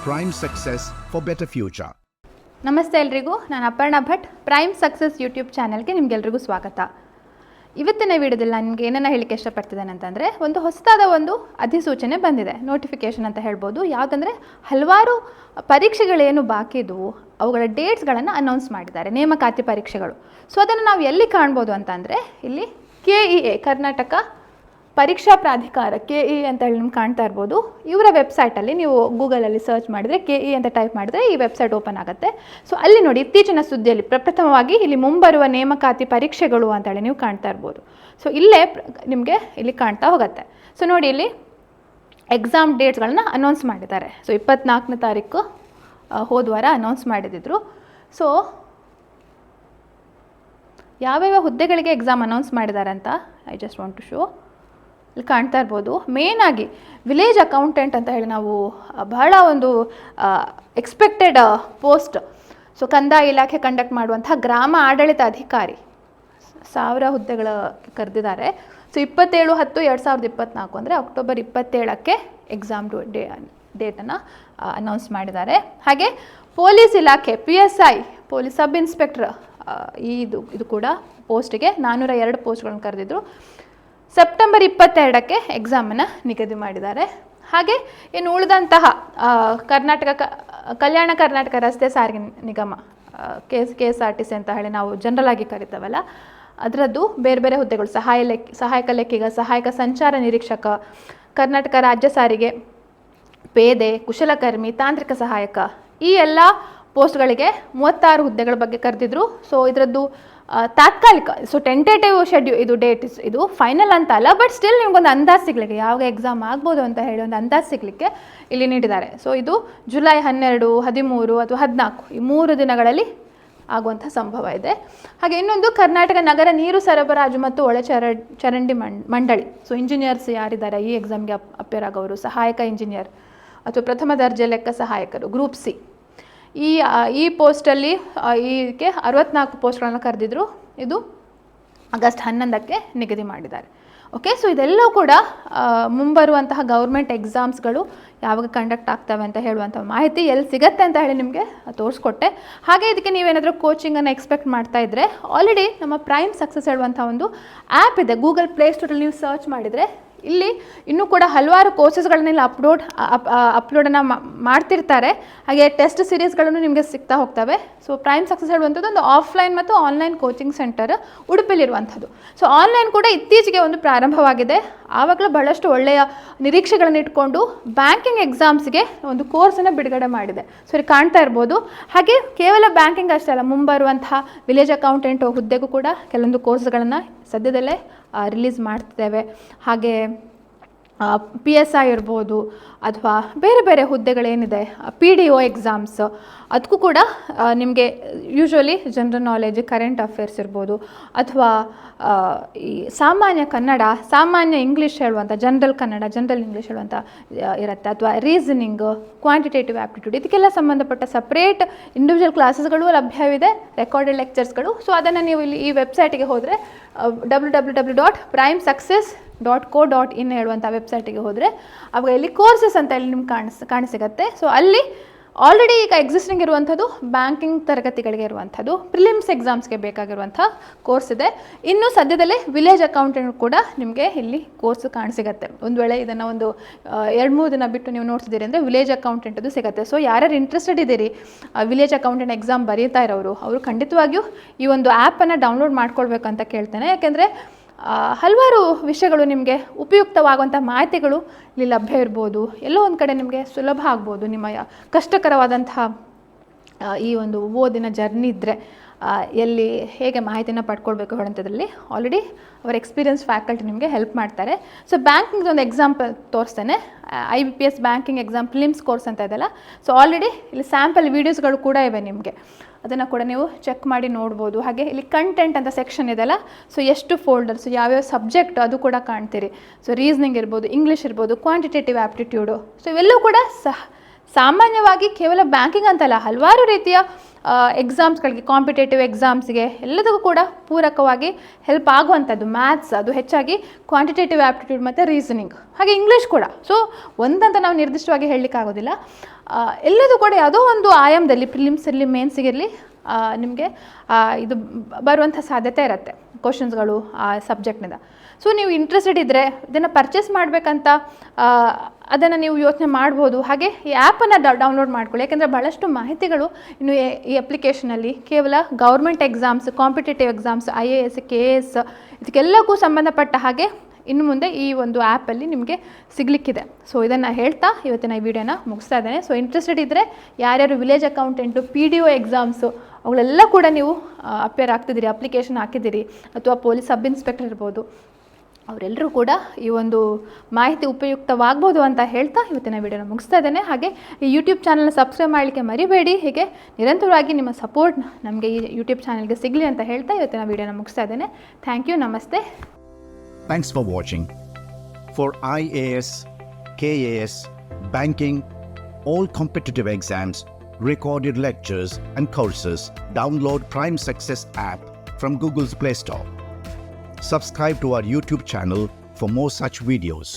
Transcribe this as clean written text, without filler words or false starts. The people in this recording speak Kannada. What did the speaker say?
Prime Success for Better Future. ನಮಸ್ತೆ ಎಲ್ರಿಗೂ, ನಾನು Aparna Bhat. Prime success YouTube ಚಾನಲ್ಗೆ ನಿಮಗೆಲ್ರಿಗೂ ಸ್ವಾಗತ. ಇವತ್ತಿನ ವಿಡಿಯೋದಲ್ಲಿ ನಾನು ನಿಮಗೆ ಏನನ್ನ ಹೇಳಿಕ್ಕೆ ಇಷ್ಟಪಡ್ತಿದ್ದೇನೆ ಅಂತಂದರೆ, ಒಂದು ಹೊಸದಾದ ಒಂದು ಅಧಿಸೂಚನೆ ಬಂದಿದೆ, ನೋಟಿಫಿಕೇಷನ್ ಅಂತ ಹೇಳ್ಬೋದು. ಯಾವುದಂದರೆ, ಹಲವಾರು ಪರೀಕ್ಷೆಗಳೇನು ಬಾಕಿ ಇದ್ದವು ಅವುಗಳ ಡೇಟ್ಸ್ಗಳನ್ನು ಅನೌನ್ಸ್ ಮಾಡಿದ್ದಾರೆ, ನೇಮಕಾತಿ ಪರೀಕ್ಷೆಗಳು. ಸೊ ಅದನ್ನು ನಾವು ಎಲ್ಲಿ ಕಾಣ್ಬೋದು ಅಂತಂದರೆ, ಇಲ್ಲಿ KEA ಕರ್ನಾಟಕ ಪರೀಕ್ಷಾ ಪ್ರಾಧಿಕಾರ KEA ಅಂತ ಹೇಳಿ ನಿಮ್ಗೆ ಕಾಣ್ತಾ ಇರ್ಬೋದು. ಇವರ ವೆಬ್ಸೈಟಲ್ಲಿ ನೀವು ಗೂಗಲಲ್ಲಿ ಸರ್ಚ್ ಮಾಡಿದರೆ KEA ಅಂತ ಟೈಪ್ ಮಾಡಿದ್ರೆ ಈ ವೆಬ್ಸೈಟ್ ಓಪನ್ ಆಗುತ್ತೆ. ಸೊ ಅಲ್ಲಿ ನೋಡಿ, ಇತ್ತೀಚಿನ ಸುದ್ದಿಯಲ್ಲಿ ಪ್ರಪ್ರಥಮವಾಗಿ ಇಲ್ಲಿ ಮುಂಬರುವ ನೇಮಕಾತಿ ಪರೀಕ್ಷೆಗಳು ಅಂತೇಳಿ ನೀವು ಕಾಣ್ತಾ ಇರ್ಬೋದು. ಸೊ ಇಲ್ಲೇ ನಿಮಗೆ ಇಲ್ಲಿ ಕಾಣ್ತಾ ಹೋಗುತ್ತೆ. ಸೊ ನೋಡಿ, ಇಲ್ಲಿ ಎಕ್ಸಾಮ್ ಡೇಟ್ಸ್ಗಳನ್ನ ಅನೌನ್ಸ್ ಮಾಡಿದ್ದಾರೆ. ಸೊ 24ನೇ ತಾರೀಕು ಹೋದ ವಾರ ಅನೌನ್ಸ್ ಮಾಡಿದ್ರು. ಸೊ ಯಾವ್ಯಾವ ಹುದ್ದೆಗಳಿಗೆ ಎಕ್ಸಾಮ್ ಅನೌನ್ಸ್ ಮಾಡಿದ್ದಾರೆ ಅಂತ I just want to show. ಇಲ್ಲಿ ಕಾಣ್ತಾ ಇರ್ಬೋದು, ಮೇಯ್ನಾಗಿ ವಿಲೇಜ್ ಅಕೌಂಟೆಂಟ್ ಅಂತ ಹೇಳಿ ನಾವು ಬಹಳ ಒಂದು ಎಕ್ಸ್ಪೆಕ್ಟೆಡ್ ಪೋಸ್ಟ್. ಸೊ ಕಂದಾಯ ಇಲಾಖೆ ಕಂಡಕ್ಟ್ ಮಾಡುವಂಥ ಗ್ರಾಮ ಆಡಳಿತ ಅಧಿಕಾರಿ 1000 ಹುದ್ದೆಗಳ ಕರೆದಿದ್ದಾರೆ. ಸೊ 27/10/2024 ಅಂದರೆ ಅಕ್ಟೋಬರ್ 27ಕ್ಕೆ ಎಕ್ಸಾಮ್ ಡೇಟನ್ನು ಅನೌನ್ಸ್ ಮಾಡಿದ್ದಾರೆ. ಹಾಗೆ ಪೊಲೀಸ್ ಇಲಾಖೆ PSI ಪೊಲೀಸ್ ಸಬ್ ಇನ್ಸ್ಪೆಕ್ಟರ್ ಇದು ಕೂಡ ಪೋಸ್ಟಿಗೆ 402 ಪೋಸ್ಟ್ಗಳನ್ನು ಕರೆದಿದ್ರು. ಸೆಪ್ಟೆಂಬರ್ 22ಕ್ಕೆ ಎಕ್ಸಾಮನ್ನು ನಿಗದಿ ಮಾಡಿದ್ದಾರೆ. ಹಾಗೆ ಇನ್ನು ಉಳಿದಂತಹ ಕಲ್ಯಾಣ ಕರ್ನಾಟಕ ರಸ್ತೆ ಸಾರಿಗೆ ನಿಗಮ KSRTC ಅಂತ ಹೇಳಿ ನಾವು ಜನರಲ್ ಆಗಿ ಕರಿತೇವಲ್ಲ, ಅದರದ್ದು ಬೇರೆ ಬೇರೆ ಹುದ್ದೆಗಳು, ಸಹಾಯಕ ಲೆಕ್ಕಿಗ, ಸಹಾಯಕ ಸಂಚಾರ ನಿರೀಕ್ಷಕ, ಕರ್ನಾಟಕ ರಾಜ್ಯ ಸಾರಿಗೆ, ಪೇದೆ, ಕುಶಲಕರ್ಮಿ, ತಾಂತ್ರಿಕ ಸಹಾಯಕ, ಈ ಎಲ್ಲ ಪೋಸ್ಟ್ಗಳಿಗೆ 36 ಹುದ್ದೆಗಳ ಬಗ್ಗೆ ಕರೆದಿದ್ರು. ಸೊ ಇದರದ್ದು ತಾತ್ಕಾಲಿಕ, ಸೊ ಟೆಂಟೇಟಿವ್ ಶೆಡ್ಯೂಲ್, ಇದು ಡೇಟ್ ಇದು ಫೈನಲ್ ಅಂತ ಅಲ್ಲ, ಬಟ್ ಸ್ಟಿಲ್ ನಿಮ್ಗೊಂದು ಅಂದಾಜು ಸಿಗಲಿಕ್ಕೆ, ಯಾವಾಗ ಎಕ್ಸಾಮ್ ಆಗ್ಬೋದು ಅಂತ ಹೇಳಿ ಒಂದು ಅಂದಾಜು ಸಿಗಲಿಕ್ಕೆ ಇಲ್ಲಿ ನೀಡಿದ್ದಾರೆ. ಸೊ ಇದು ಜುಲೈ 12, 13 ಅಥವಾ 14 ಈ 3 ದಿನಗಳಲ್ಲಿ ಆಗುವಂಥ ಸಂಭವ ಇದೆ. ಹಾಗೆ ಇನ್ನೊಂದು, ಕರ್ನಾಟಕ ನಗರ ನೀರು ಸರಬರಾಜು ಮತ್ತು ಒಳ ಚರಂಡಿ ಮಂಡಳಿ. ಸೊ ಇಂಜಿನಿಯರ್ಸ್ ಯಾರಿದ್ದಾರೆ ಈ ಎಕ್ಸಾಮ್ಗೆ ಅಪೇರ್ ಆಗೋರು, ಸಹಾಯಕ ಇಂಜಿನಿಯರ್ ಅಥವಾ ಪ್ರಥಮ ದರ್ಜೆ ಲೆಕ್ಕ ಸಹಾಯಕರು, ಗ್ರೂಪ್ C, ಈ ಪೋಸ್ಟಲ್ಲಿ ಈಗೆ 64 ಪೋಸ್ಟ್ಗಳನ್ನು ಕರೆದಿದ್ರು. ಇದು ಆಗಸ್ಟ್ 11ಕ್ಕೆ ನಿಗದಿ ಮಾಡಿದ್ದಾರೆ. ಓಕೆ, ಸೊ ಇದೆಲ್ಲವೂ ಕೂಡ ಮುಂಬರುವಂತಹ ಗೌರ್ಮೆಂಟ್ ಎಕ್ಸಾಮ್ಸ್ಗಳು ಯಾವಾಗ ಕಂಡಕ್ಟ್ ಆಗ್ತವೆ ಅಂತ ಹೇಳುವಂಥ ಮಾಹಿತಿ ಎಲ್ಲಿ ಸಿಗುತ್ತೆ ಅಂತ ಹೇಳಿ ನಿಮಗೆ ತೋರಿಸ್ಕೊಟ್ಟೆ. ಹಾಗೆ ಇದಕ್ಕೆ ನೀವೇನಾದರೂ ಕೋಚಿಂಗನ್ನು ಎಕ್ಸ್ಪೆಕ್ಟ್ ಮಾಡ್ತಾ ಇದ್ದರೆ, ಆಲ್ರೆಡಿ ನಮ್ಮ ಪ್ರೈಮ್ ಸಕ್ಸಸ್ ಹೇಳುವಂಥ ಒಂದು ಆ್ಯಪ್ ಇದೆ, ಗೂಗಲ್ ಪ್ಲೇಸ್ಟೋರಲ್ಲಿ ನೀವು ಸರ್ಚ್ ಮಾಡಿದರೆ ಇಲ್ಲಿ ಇನ್ನೂ ಕೂಡ ಹಲವಾರು ಕೋರ್ಸಸ್ಗಳನ್ನೆಲ್ಲ ಅಪ್ಲೋಡನ್ನು ಮಾಡ್ತಿರ್ತಾರೆ. ಹಾಗೆ ಟೆಸ್ಟ್ ಸೀರೀಸ್ಗಳನ್ನು ನಿಮಗೆ ಸಿಗ್ತಾ ಹೋಗ್ತವೆ. ಸೊ ಪ್ರೈಮ್ ಸಕ್ಸಸ್ ಹೇಳುವಂಥದ್ದು ಒಂದು ಆಫ್ಲೈನ್ ಮತ್ತು ಆನ್ಲೈನ್ ಕೋಚಿಂಗ್ ಸೆಂಟರ್ ಉಡುಪಿಲಿರುವಂಥದ್ದು. ಸೊ ಆನ್ಲೈನ್ ಕೂಡ ಇತ್ತೀಚೆಗೆ ಒಂದು ಪ್ರಾರಂಭವಾಗಿದೆ. ಆವಾಗಲೂ ಬಹಳಷ್ಟು ಒಳ್ಳೆಯ ನಿರೀಕ್ಷೆಗಳನ್ನು ಇಟ್ಕೊಂಡು ಬ್ಯಾಂಕಿಂಗ್ ಎಕ್ಸಾಮ್ಸ್ಗೆ ಒಂದು ಕೋರ್ಸನ್ನು ಬಿಡುಗಡೆ ಮಾಡಿದೆ. ಸೊ ಇಲ್ಲಿ ಕಾಣ್ತಾ ಇರ್ಬೋದು. ಹಾಗೆ ಕೇವಲ ಬ್ಯಾಂಕಿಂಗ್ ಅಷ್ಟೇ ಅಲ್ಲ, ಮುಂಬರುವಂತಹ ವಿಲೇಜ್ ಅಕೌಂಟೆಂಟ್ ಹುದ್ದೆಗೂ ಕೂಡ ಕೆಲವೊಂದು ಕೋರ್ಸ್ಗಳನ್ನು ಸದ್ಯದಲ್ಲೇ ರಿಲೀಸ್ ಮಾಡ್ತಿದ್ದೇವೆ. ಹಾಗೆ PSI ಇರ್ಬೋದು ಅಥವಾ ಬೇರೆ ಬೇರೆ ಹುದ್ದೆಗಳೇನಿದೆ, PDO ಎಕ್ಸಾಮ್ಸ್, ಅದಕ್ಕೂ ಕೂಡ ನಿಮಗೆ usually general knowledge, current affairs ಇರ್ಬೋದು, ಅಥವಾ ಈ ಸಾಮಾನ್ಯ ಕನ್ನಡ, ಸಾಮಾನ್ಯ ಇಂಗ್ಲೀಷ್ ಹೇಳುವಂಥ, ಜನರಲ್ ಕನ್ನಡ, ಜನರಲ್ ಇಂಗ್ಲೀಷ್ ಹೇಳುವಂಥ ಇರುತ್ತೆ, ಅಥವಾ ರೀಸನಿಂಗ್, ಕ್ವಾಂಟಿಟೇಟಿವ್ ಆ್ಯಪ್ಟಿಟ್ಯೂಡ್, ಇದಕ್ಕೆಲ್ಲ ಸಂಬಂಧಪಟ್ಟ ಸಪ್ರೇಟ್ ಇಂಡಿವಿಜುವಲ್ ಕ್ಲಾಸಸ್ಗಳು ಲಭ್ಯವಿದೆ, ರೆಕಾರ್ಡೆಡ್ ಲೆಕ್ಚರ್ಸ್ಗಳು. ಸೊ ಅದನ್ನು ನೀವು ಇಲ್ಲಿ ಈ ವೆಬ್ಸೈಟಿಗೆ ಹೋದರೆ www.primesuccess.co.in ಹೇಳುವಂಥ ವೆಬ್ಸೈಟಿಗೆ ಹೋದರೆ ಅವಾಗ ಇಲ್ಲಿ ಕೋರ್ಸಸ್ ಅಂತ ಇಲ್ಲಿ ನಿಮ್ಗೆ ಕಾಣಿಸಿಗುತ್ತೆ. ಸೊ ಅಲ್ಲಿ ಆಲ್ರೆಡಿ ಈಗ ಎಕ್ಸಿಸ್ಟಿಂಗ್ ಇರುವಂಥದ್ದು ಬ್ಯಾಂಕಿಂಗ್ ತರಗತಿಗಳಿಗೆ ಇರುವಂಥದ್ದು, ಪ್ರಿಲಿಮ್ಸ್ ಎಕ್ಸಾಮ್ಸ್ಗೆ ಬೇಕಾಗಿರುವಂಥ ಕೋರ್ಸ್ ಇದೆ. ಇನ್ನು ಸದ್ಯದಲ್ಲೇ ವಿಲೇಜ್ ಅಕೌಂಟೆಂಟ್ ಕೂಡ ನಿಮಗೆ ಇಲ್ಲಿ ಕೋರ್ಸ್ ಕಾಣಿಸಿಗುತ್ತೆ. ಒಂದು ವೇಳೆ ಇದನ್ನು ಒಂದು 2-3 ದಿನ ಬಿಟ್ಟು ನೀವು ನೋಡ್ತಿದ್ದೀರಿ ಅಂದರೆ ವಿಲೇಜ್ ಅಕೌಂಟೆಂಟದು ಸಿಗುತ್ತೆ. ಸೊ ಯಾರ್ಯಾರು ಇಂಟ್ರೆಸ್ಟೆಡ್ ಇದ್ದೀರಿ ವಿಲೇಜ್ ಅಕೌಂಟೆಂಟ್ ಎಕ್ಸಾಮ್ ಬರೀತಾ ಇರೋರು, ಅವರು ಖಂಡಿತವಾಗಿಯೂ ಈ ಒಂದು ಆ್ಯಪನ್ನು ಡೌನ್ಲೋಡ್ ಮಾಡ್ಕೊಳ್ಬೇಕು ಅಂತ ಕೇಳ್ತೇನೆ. ಯಾಕೆಂದರೆ ಹಲವಾರು ವಿಷಯಗಳು ನಿಮಗೆ ಉಪಯುಕ್ತವಾಗುವಂಥ ಮಾಹಿತಿಗಳು ಇಲ್ಲಿ ಲಭ್ಯ ಇರ್ಬೋದು. ಎಲ್ಲೋ ಒಂದು ಕಡೆ ನಿಮಗೆ ಸುಲಭ ಆಗ್ಬೋದು. ನಿಮ್ಮ ಕಷ್ಟಕರವಾದಂತಹ ಈ ಒಂದು ಓದಿನ ಜರ್ನಿ ಇದ್ದರೆ ಎಲ್ಲಿ ಹೇಗೆ ಮಾಹಿತಿನ ಪಡ್ಕೊಳ್ಬೇಕು ಹೇಳೋಂಥದ್ರಲ್ಲಿ ಆಲ್ರೆಡಿ ಅವರ ಎಕ್ಸ್ಪೀರಿಯನ್ಸ್ ಫ್ಯಾಕಲ್ಟಿ ನಿಮಗೆ ಹೆಲ್ಪ್ ಮಾಡ್ತಾರೆ. ಸೊ ಬ್ಯಾಂಕಿಂಗ್ ಒಂದು ಎಕ್ಸಾಂಪಲ್ ತೋರಿಸ್ತೇನೆ. IBPS banking exam prelims course ಅಂತ ಇದೆಲ್ಲ. ಸೊ ಆಲ್ರೆಡಿ ಇಲ್ಲಿ ಸ್ಯಾಂಪಲ್ ವೀಡಿಯೋಸ್ಗಳು ಕೂಡ ಇವೆ ನಿಮಗೆ, ಅದನ್ನು ಕೂಡ ನೀವು ಚೆಕ್ ಮಾಡಿ ನೋಡ್ಬೋದು. ಹಾಗೆ ಇಲ್ಲಿ ಕಂಟೆಂಟ್ ಅಂತ ಸೆಕ್ಷನ್ ಇದೆಲ್ಲ, ಸೊ ಎಷ್ಟು ಫೋಲ್ಡರ್ಸ್, ಯಾವ್ಯಾವ ಸಬ್ಜೆಕ್ಟ್ ಅದು ಕೂಡ ಕಾಣ್ತೀರಿ. ಸೊ ರೀಸನಿಂಗ್ ಇರ್ಬೋದು, ಇಂಗ್ಲೀಷ್ ಇರ್ಬೋದು, ಕ್ವಾಂಟಿಟೇಟಿವ್ ಆ್ಯಪ್ಟಿಟ್ಯೂಡು, ಸೊ ಇವೆಲ್ಲವೂ ಕೂಡ ಸಾಮಾನ್ಯವಾಗಿ ಕೇವಲ ಬ್ಯಾಂಕಿಂಗ್ ಅಂತಲ್ಲ, ಹಲವಾರು ರೀತಿಯ ಎಕ್ಸಾಮ್ಸ್ಗಳಿಗೆ, ಕಾಂಪಿಟೇಟಿವ್ ಎಕ್ಸಾಮ್ಸ್ಗೆ ಎಲ್ಲದಕ್ಕೂ ಕೂಡ ಪೂರಕವಾಗಿ ಹೆಲ್ಪ್ ಆಗುವಂಥದ್ದು ಮ್ಯಾಥ್ಸ್. ಅದು ಹೆಚ್ಚಾಗಿ ಕ್ವಾಂಟಿಟೇಟಿವ್ ಆ್ಯಪ್ಟಿಟ್ಯೂಡ್ ಮತ್ತು ರೀಸನಿಂಗ್, ಹಾಗೆ ಇಂಗ್ಲೀಷ್ ಕೂಡ. ಸೊ ಒಂದಂತ ನಾವು ನಿರ್ದಿಷ್ಟವಾಗಿ ಹೇಳಲಿಕ್ಕಾಗೋದಿಲ್ಲ. ಎಲ್ಲದೂ ಕೂಡ ಯಾವುದೋ ಒಂದು ಆಯಾಮದಲ್ಲಿ, ಪ್ರಿಲಿಮ್ಸ್ ಇರಲಿ ಮೇನ್ಸಿಗೆ ಇರಲಿ, ನಿಮಗೆ ಇದು ಬರುವಂಥ ಸಾಧ್ಯತೆ ಇರುತ್ತೆ ಕ್ವಶನ್ಸ್ಗಳು ಆ ಸಬ್ಜೆಕ್ಟ್ನಿಂದ. ಸೊ ನೀವು ಇಂಟ್ರೆಸ್ಟೆಡ್ ಇದ್ದರೆ ಇದನ್ನು ಪರ್ಚೇಸ್ ಮಾಡಬೇಕಂತ ಅದನ್ನು ನೀವು ಯೋಚನೆ ಮಾಡ್ಬೋದು. ಹಾಗೆ ಈ ಆ್ಯಪನ್ನು ಡೌನ್ಲೋಡ್ ಮಾಡ್ಕೊಳ್ಳಿ, ಯಾಕೆಂದರೆ ಭಾಳಷ್ಟು ಮಾಹಿತಿಗಳು ಇನ್ನು ಈ ಅಪ್ಲಿಕೇಶನಲ್ಲಿ ಕೇವಲ government exams, competitive exams, IAS, KS ಇದಕ್ಕೆಲ್ಲಕ್ಕೂ ಸಂಬಂಧಪಟ್ಟ ಹಾಗೆ ಇನ್ನು ಮುಂದೆ ಈ ಒಂದು ಆ್ಯಪಲ್ಲಿ ನಿಮಗೆ ಸಿಗಲಿಕ್ಕಿದೆ. ಸೊ ಇದನ್ನು ಹೇಳ್ತಾ ಇವತ್ತಿನ ಈ ವಿಡಿಯೋನ ಮುಗಿಸ್ತಾ ಇದ್ದೇನೆ. ಸೊ ಇಂಟ್ರೆಸ್ಟೆಡ್ ಇದ್ದರೆ ಯಾರ್ಯಾರು ವಿಲೇಜ್ ಅಕೌಂಟೆಂಟು, PDO ಎಕ್ಸಾಮ್ಸು ಅವುಗಳೆಲ್ಲ ಕೂಡ ನೀವು ಅಪೇರ್ ಆಗ್ತಿದ್ದೀರಿ, ಅಪ್ಲಿಕೇಶನ್ ಹಾಕಿದ್ದೀರಿ, ಅಥವಾ ಪೊಲೀಸ್ ಸಬ್ ಇನ್ಸ್ಪೆಕ್ಟರ್ ಇರ್ಬೋದು, ಅವರೆಲ್ಲರೂ ಕೂಡ ಈ ಒಂದು ಮಾಹಿತಿ ಉಪಯುಕ್ತವಾಗ್ಬೋದು ಅಂತ ಹೇಳ್ತಾ ಇವತ್ತಿನ ವಿಡಿಯೋನ ಮುಗಿಸ್ತಾ ಇದ್ದೇನೆ. ಹಾಗೆ ಈ ಯೂಟ್ಯೂಬ್ ಚಾನಲ್ನ ಸಬ್ಸ್ಕ್ರೈಬ್ ಮಾಡಲಿಕ್ಕೆ ಮರಿಬೇಡಿ. ಹೀಗೆ ನಿರಂತರವಾಗಿ ನಿಮ್ಮ ಸಪೋರ್ಟ್ ನಮಗೆ ಈ ಯೂಟ್ಯೂಬ್ ಚಾನಲ್ಗೆ ಸಿಗಲಿ ಅಂತ ಹೇಳ್ತಾ ಇವತ್ತಿನ ವಿಡಿಯೋನ ಮುಗಿಸ್ತಾ ಇದ್ದೇನೆ. ಥ್ಯಾಂಕ್ ಯು, ನಮಸ್ತೆ. Thanks for watching. For IAS, KAS, banking, all competitive exams, recorded lectures and courses, download Prime Success app from Google's Play Store. Subscribe to our YouTube channel for more such videos.